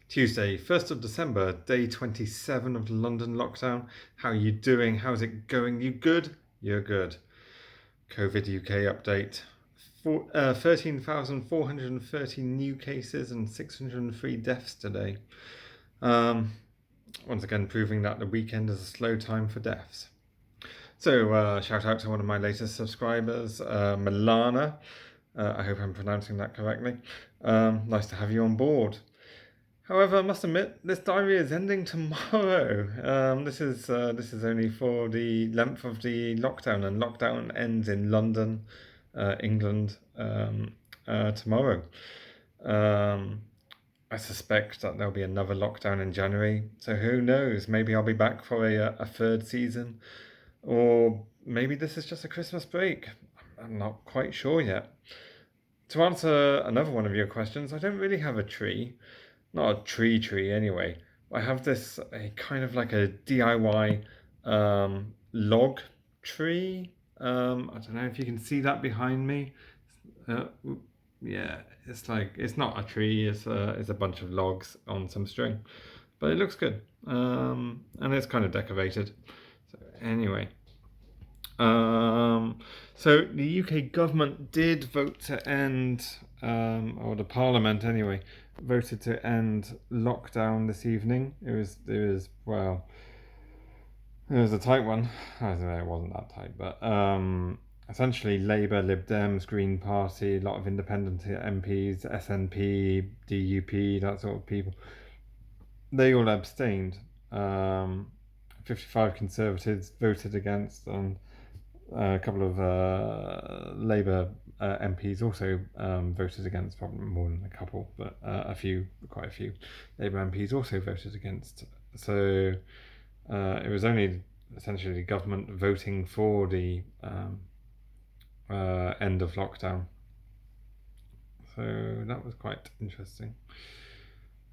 Tuesday, 1st of December, day 27 of the London lockdown. How are you doing? How's it going? You good? You're good. COVID UK update. 13,430 new cases and 603 deaths today. Once again, proving that the weekend is a slow time for deaths. So, shout out to one of my latest subscribers, Milana. I hope I'm pronouncing that correctly. Nice to have you on board. However, I must admit, this diary is ending tomorrow. This is only for the length of the lockdown, and lockdown ends in London, England, tomorrow. I suspect that there'll be another lockdown in January, so who knows? Maybe I'll be back for a third season, or maybe this is just a Christmas break. I'm not quite sure yet. To answer another one of your questions, I don't really have a tree. Not a tree anyway. I have this a kind of like a DIY log tree. I don't know if you can see that behind me. Yeah, it's not a tree. It's a bunch of logs on some string, but it looks good. And it's kind of decorated. So anyway. So the UK government did vote to end, or the Parliament anyway, voted to end lockdown this evening. It was well, it was a tight one. I don't know, it wasn't that tight, but essentially Labour, Lib Dems, Green Party, a lot of independent MPs, SNP, DUP, that sort of people, they all abstained. 55 Conservatives voted against, and a couple of Labour MPs also voted against, probably more than a couple, but quite a few Labour MPs also voted against. So it was only essentially the government voting for the end of lockdown. So that was quite interesting.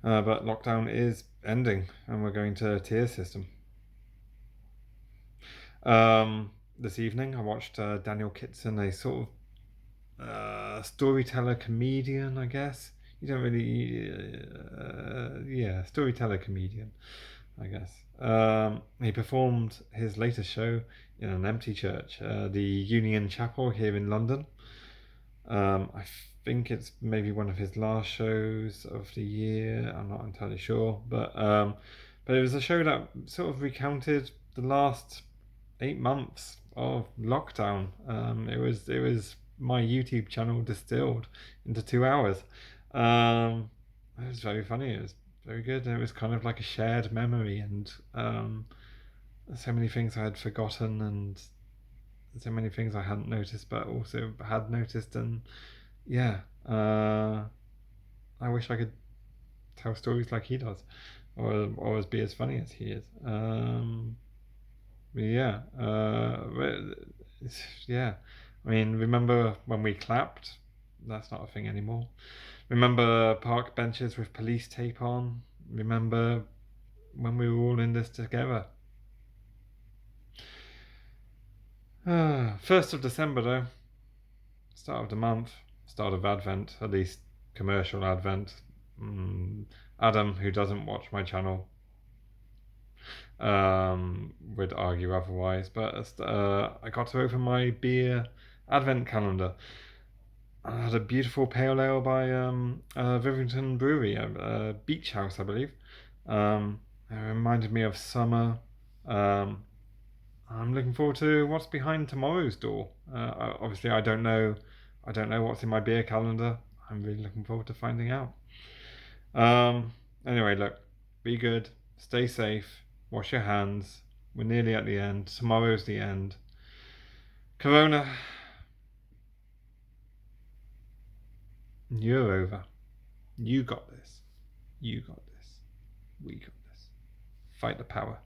But lockdown is ending, and we're going to a tier system. This evening I watched Daniel Kitson, a sort of storyteller comedian, I guess. You don't really... storyteller comedian, I guess. He performed his latest show in an empty church, the Union Chapel here in London. I think it's maybe one of his last shows of the year. I'm not entirely sure, but it was a show that sort of recounted the last 8 months of lockdown. It was my YouTube channel distilled into 2 hours. It was very funny. It was very good, and it was kind of like a shared memory, and so many things I had forgotten, and so many things I hadn't noticed, but also had noticed, and yeah, I wish I could tell stories like he does, or be as funny as he is. Yeah, yeah. I mean, remember when we clapped? That's not a thing anymore. Remember park benches with police tape on? Remember when we were all in this together? 1st of December though, start of the month, start of Advent, at least commercial Advent. Adam, who doesn't watch my channel, would argue otherwise, but I got to open my beer Advent calendar. I had a beautiful pale ale by Rivington Brewery, Beach House, I believe. It reminded me of summer. I'm looking forward to what's behind tomorrow's door. Obviously, I don't know what's in my beer calendar. I'm really looking forward to finding out. Anyway, look, be good, stay safe, wash your hands. We're nearly at the end. Tomorrow's the end. Corona, you're over. You got this. You got this. We got this. Fight the power.